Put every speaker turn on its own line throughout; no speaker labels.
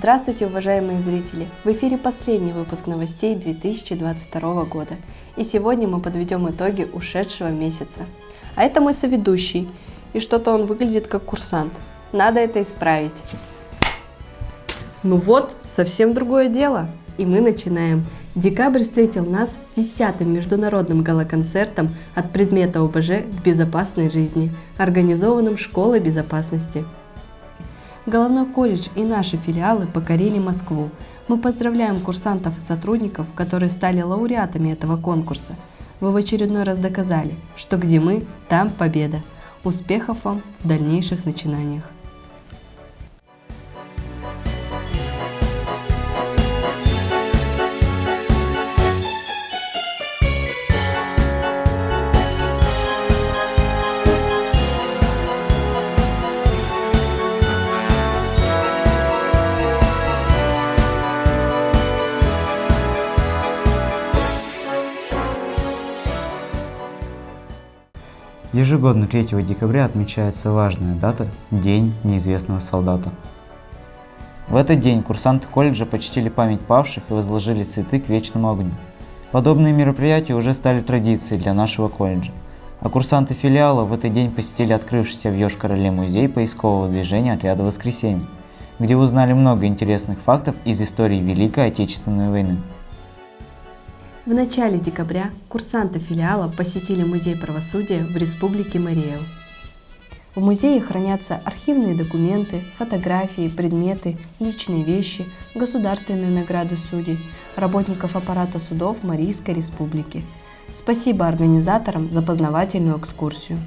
Здравствуйте, уважаемые зрители! В эфире последний выпуск новостей 2022 года. И сегодня мы подведем итоги ушедшего месяца. А это мой соведущий. И что-то он выглядит как курсант. Надо это исправить. Ну вот, совсем другое дело. И мы начинаем. Декабрь встретил нас 10-м международным галоконцертом от предмета ОБЖ к безопасной жизни, организованным Школой безопасности. Головной колледж и наши филиалы покорили Москву. Мы поздравляем курсантов и сотрудников, которые стали лауреатами этого конкурса. Вы в очередной раз доказали, что где мы, там победа. Успехов вам в дальнейших начинаниях.
Ежегодно 3 декабря отмечается важная дата – День неизвестного солдата. В этот день курсанты колледжа почтили память павших и возложили цветы к вечному огню. Подобные мероприятия уже стали традицией для нашего колледжа, а курсанты филиала в этот день посетили открывшийся в Йошкар-Оле музей поискового движения отряда «Воскресенье», где узнали много интересных фактов из истории Великой Отечественной войны.
В начале декабря курсанты филиала посетили Музей правосудия в Республике Мариэл. В музее хранятся архивные документы, фотографии, предметы, личные вещи, государственные награды судей, работников аппарата судов Марийской Республики. Спасибо организаторам за познавательную экскурсию.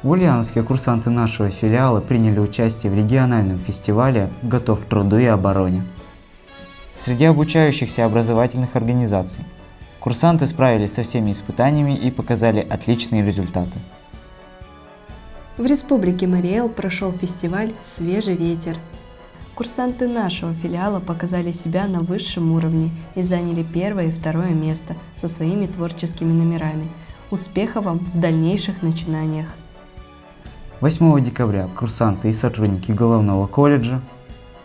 В Ульяновске курсанты нашего филиала приняли участие в региональном фестивале «Готов к труду и обороне». Среди обучающихся образовательных организаций курсанты справились со всеми испытаниями и показали отличные результаты.
В Республике Мариэл прошел фестиваль «Свежий ветер». Курсанты нашего филиала показали себя на высшем уровне и заняли первое и второе место со своими творческими номерами. Успехов вам в дальнейших начинаниях!
8 декабря курсанты и сотрудники Головного колледжа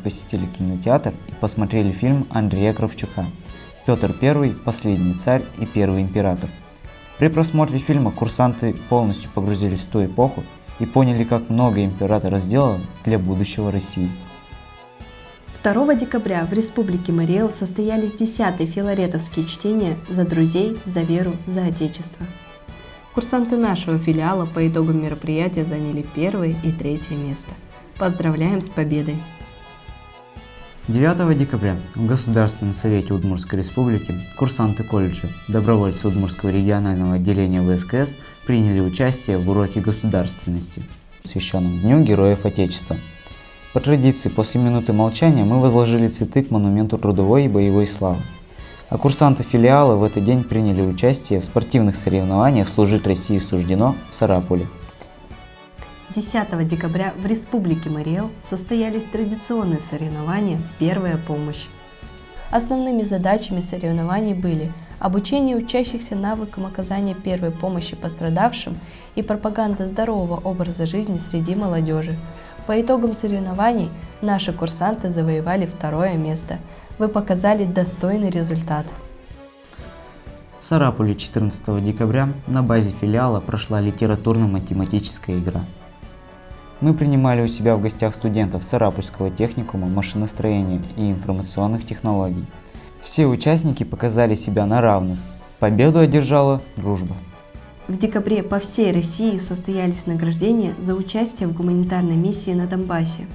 посетили кинотеатр и посмотрели фильм Андрея Кравчука «Петр I. Последний царь и первый император». При просмотре фильма курсанты полностью погрузились в ту эпоху и поняли, как много император сделал для будущего России.
2 декабря в Республике Мариэл состоялись 10-е филаретовские чтения «За друзей, за веру, за отечество». Курсанты нашего филиала по итогам мероприятия заняли 1 и 3 место. Поздравляем с победой!
9 декабря в Государственном совете Удмуртской республики курсанты колледжа, добровольцы Удмуртского регионального отделения ВСКС приняли участие в уроке государственности, посвященном Дню Героев Отечества. По традиции, после минуты молчания мы возложили цветы к монументу трудовой и боевой славы. А курсанты филиала в этот день приняли участие в спортивных соревнованиях «Служить России суждено» в Сарапуле.
10 декабря в Республике Мариэл состоялись традиционные соревнования «Первая помощь». Основными задачами соревнований были обучение учащихся навыкам оказания первой помощи пострадавшим и пропаганда здорового образа жизни среди молодежи. По итогам соревнований наши курсанты завоевали 2 место. Вы показали достойный результат.
В Сарапуле 14 декабря на базе филиала прошла литературно-математическая игра. Мы принимали у себя в гостях студентов Сарапульского техникума машиностроения и информационных технологий. Все участники показали себя на равных. Победу одержала дружба.
В декабре по всей России состоялись награждения за участие в гуманитарной миссии на Донбассе.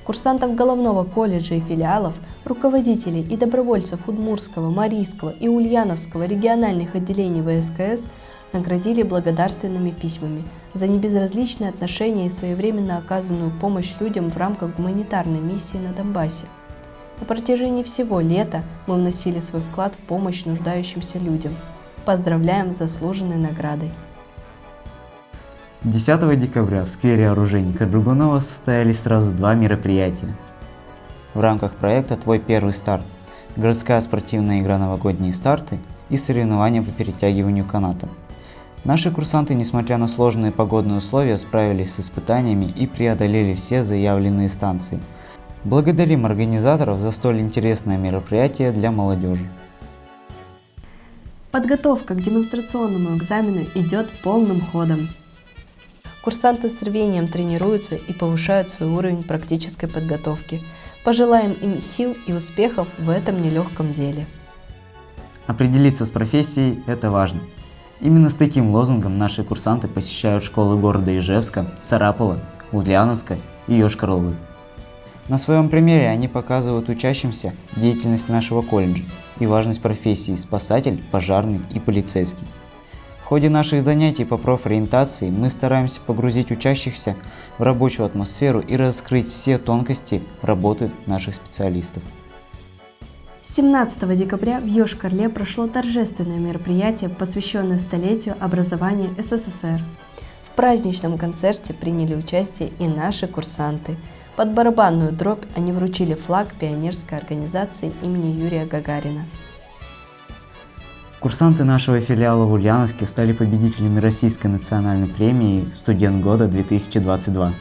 Курсантов Головного колледжа и филиалов, руководителей и добровольцев Удмуртского, Марийского и Ульяновского региональных отделений ВСКС наградили благодарственными письмами за небезразличное отношение и своевременно оказанную помощь людям в рамках гуманитарной миссии на Донбассе. На протяжении всего лета мы вносили свой вклад в помощь нуждающимся людям. Поздравляем с заслуженной наградой!
10 декабря в сквере оружейника Драгунова состоялись сразу 2 мероприятия. В рамках проекта «Твой первый старт» – городская спортивная игра «Новогодние старты» и соревнования по перетягиванию каната. Наши курсанты, несмотря на сложные погодные условия, справились с испытаниями и преодолели все заявленные станции, Благодарим организаторов за столь интересное мероприятие для молодежи.
Подготовка к демонстрационному экзамену идет полным ходом. Курсанты с рвением тренируются и повышают свой уровень практической подготовки. Пожелаем им сил и успехов в этом нелегком деле.
Определиться с профессией – это важно. Именно с таким лозунгом наши курсанты посещают школы города Ижевска, Сарапула, Ульяновска и Йошкар-Олы. На своем примере они показывают учащимся деятельность нашего колледжа и важность профессий спасатель, пожарный и полицейский. В ходе наших занятий по профориентации мы стараемся погрузить учащихся в рабочую атмосферу и раскрыть все тонкости работы наших специалистов.
17 декабря в Йошкар-Оле прошло торжественное мероприятие, посвященное столетию образования СССР. В праздничном концерте приняли участие и наши курсанты. Под барабанную дробь они вручили флаг пионерской организации имени Юрия Гагарина.
Курсанты нашего филиала в Ульяновске стали победителями Российской национальной премии «Студент года 2022»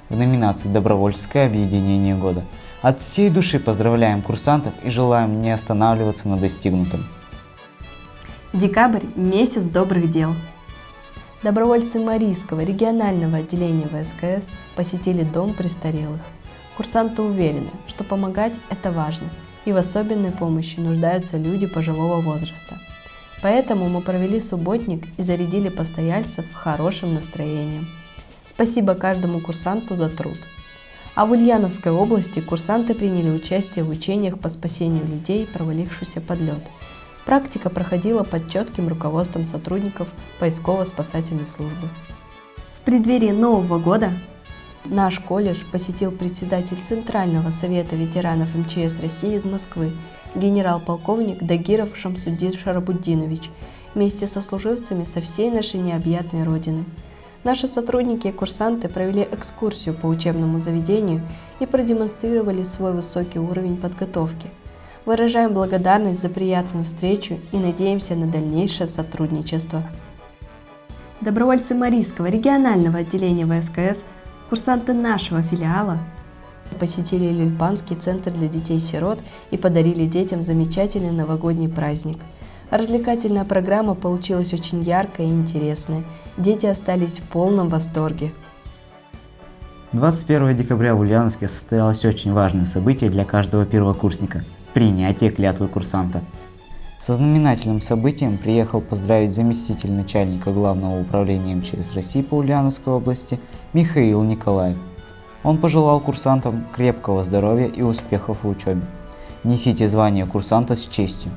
в номинации «Добровольческое объединение года». От всей души поздравляем курсантов и желаем не останавливаться на достигнутом.
Декабрь – месяц добрых дел. Добровольцы Марийского регионального отделения ВСКС посетили дом престарелых. Курсанты уверены, что помогать – это важно, и в особенной помощи нуждаются люди пожилого возраста. Поэтому мы провели субботник и зарядили постояльцев хорошим настроением. Спасибо каждому курсанту за труд. А в Ульяновской области курсанты приняли участие в учениях по спасению людей, провалившихся под лед. Практика проходила под четким руководством сотрудников поисково-спасательной службы. В преддверии Нового года наш колледж посетил председатель Центрального совета ветеранов МЧС России из Москвы, генерал-полковник Дагиров Шамсуддин Шарабуддинович, вместе со служивцами со всей нашей необъятной родины. Наши сотрудники и курсанты провели экскурсию по учебному заведению и продемонстрировали свой высокий уровень подготовки. Выражаем благодарность за приятную встречу и надеемся на дальнейшее сотрудничество. Добровольцы Марийского регионального отделения ВСКС, курсанты нашего филиала, посетили Люльпанский центр для детей-сирот и подарили детям замечательный новогодний праздник. Развлекательная программа получилась очень яркая и интересная. Дети остались в полном восторге.
21 декабря в Ульяновске состоялось очень важное событие для каждого первокурсника – принятие клятвы курсанта. Со знаменательным событием приехал поздравить заместитель начальника Главного управления МЧС России по Ульяновской области Михаил Николаев. Он пожелал курсантам крепкого здоровья и успехов в учебе. Несите звание курсанта с честью.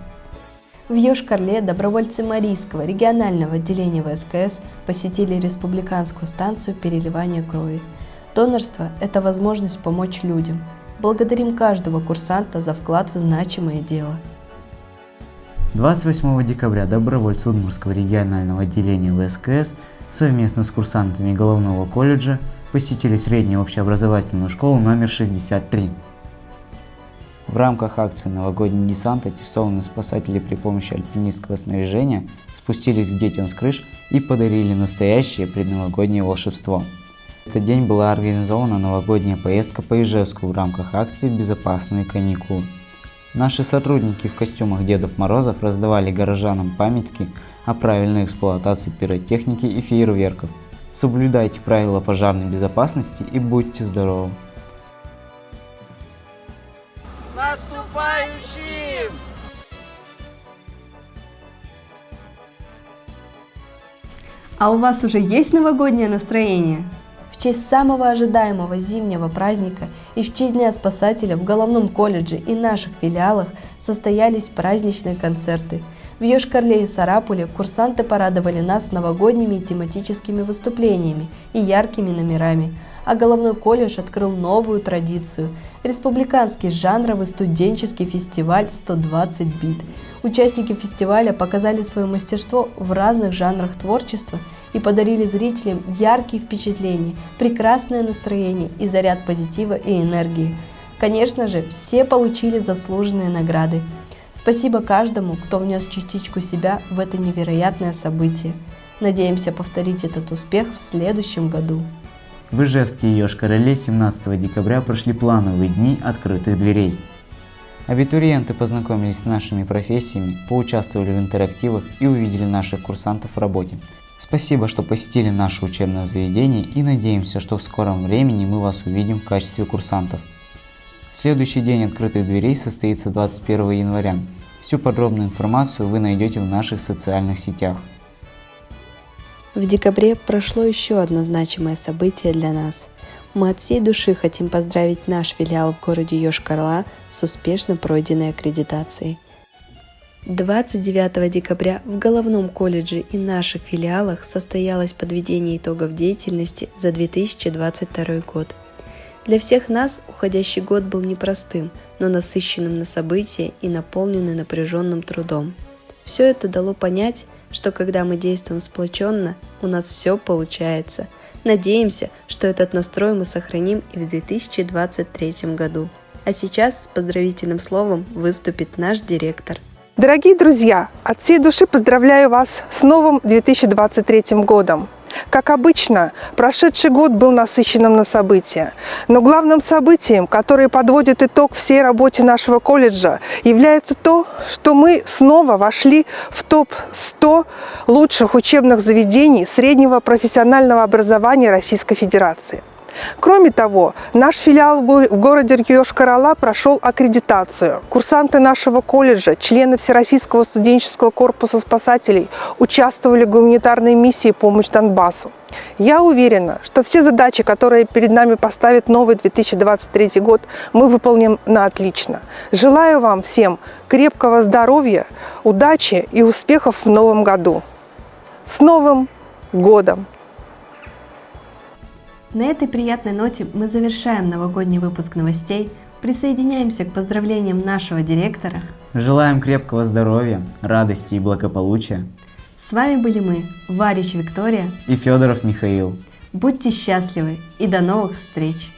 В Йошкар-Оле добровольцы Марийского регионального отделения ВСКС посетили республиканскую станцию переливания крови. Донорство – это возможность помочь людям. Благодарим каждого курсанта за вклад в значимое дело.
28 декабря добровольцы Удмуртского регионального отделения ВСКС совместно с курсантами Головного колледжа посетили среднюю общеобразовательную школу номер 63. В рамках акции «Новогодний десант» аттестованные спасатели при помощи альпинистского снаряжения спустились к детям с крыш и подарили настоящее предновогоднее волшебство. В этот день была организована новогодняя поездка по Ижевску в рамках акции «Безопасные каникулы». Наши сотрудники в костюмах Дедов Морозов раздавали горожанам памятки о правильной эксплуатации пиротехники и фейерверков. Соблюдайте правила пожарной безопасности и будьте здоровы!
С наступающим!
А у вас уже есть новогоднее настроение? В честь самого ожидаемого зимнего праздника и в честь Дня спасателя в Головном колледже и наших филиалах состоялись праздничные концерты. В Йошкар-Оле и Сарапуле курсанты порадовали нас новогодними и тематическими выступлениями и яркими номерами, а Головной колледж открыл новую традицию – республиканский жанровый студенческий фестиваль «120 бит». Участники фестиваля показали свое мастерство в разных жанрах творчества и подарили зрителям яркие впечатления, прекрасное настроение и заряд позитива и энергии. Конечно же, все получили заслуженные награды. Спасибо каждому, кто внес частичку себя в это невероятное событие. Надеемся повторить этот успех в следующем году.
В Ижевске и Йошкар-Оле 17 декабря прошли плановые дни открытых дверей. Абитуриенты познакомились с нашими профессиями, поучаствовали в интерактивах и увидели наших курсантов в работе. Спасибо, что посетили наше учебное заведение, и надеемся, что в скором времени мы вас увидим в качестве курсантов. Следующий день открытых дверей состоится 21 января. Всю подробную информацию вы найдете в наших социальных сетях.
В декабре прошло еще одно значимое событие для нас. Мы от всей души хотим поздравить наш филиал в городе Йошкар-Ола с успешно пройденной аккредитацией. 29 декабря в Головном колледже и наших филиалах состоялось подведение итогов деятельности за 2022 год. Для всех нас уходящий год был непростым, но насыщенным на события и наполненным напряженным трудом. Все это дало понять, что когда мы действуем сплоченно, у нас все получается. Надеемся, что этот настрой мы сохраним и в 2023 году. А сейчас с поздравительным словом выступит наш директор.
Дорогие друзья, от всей души поздравляю вас с новым 2023 годом. Как обычно, прошедший год был насыщенным на события, но главным событием, которое подводит итог всей работе нашего колледжа, является то, что мы снова вошли в топ-100 лучших учебных заведений среднего профессионального образования Российской Федерации. Кроме того, наш филиал в городе Йошкар-Ола прошел аккредитацию. Курсанты нашего колледжа, члены Всероссийского студенческого корпуса спасателей участвовали в гуманитарной миссии «Помощь Донбассу». Я уверена, что все задачи, которые перед нами поставит новый 2023 год, мы выполним на отлично. Желаю вам всем крепкого здоровья, удачи и успехов в новом году. С Новым годом!
На этой приятной ноте мы завершаем новогодний выпуск новостей, присоединяемся к поздравлениям нашего директора.
Желаем крепкого здоровья, радости и благополучия.
С вами были мы, Варич Виктория
И Федоров Михаил.
Будьте счастливы и до новых встреч!